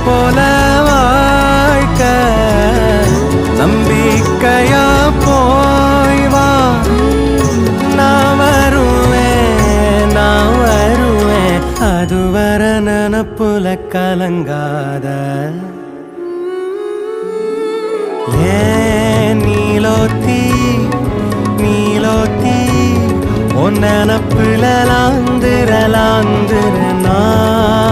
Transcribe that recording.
போல வாழ்க்க நம்பிக்கையா போய் வா. நான் வருவேன் அதுவர நினப்புல கலங்காத. ஏன் நீலோத்தி உன் நினப்புல லாந்துற நான்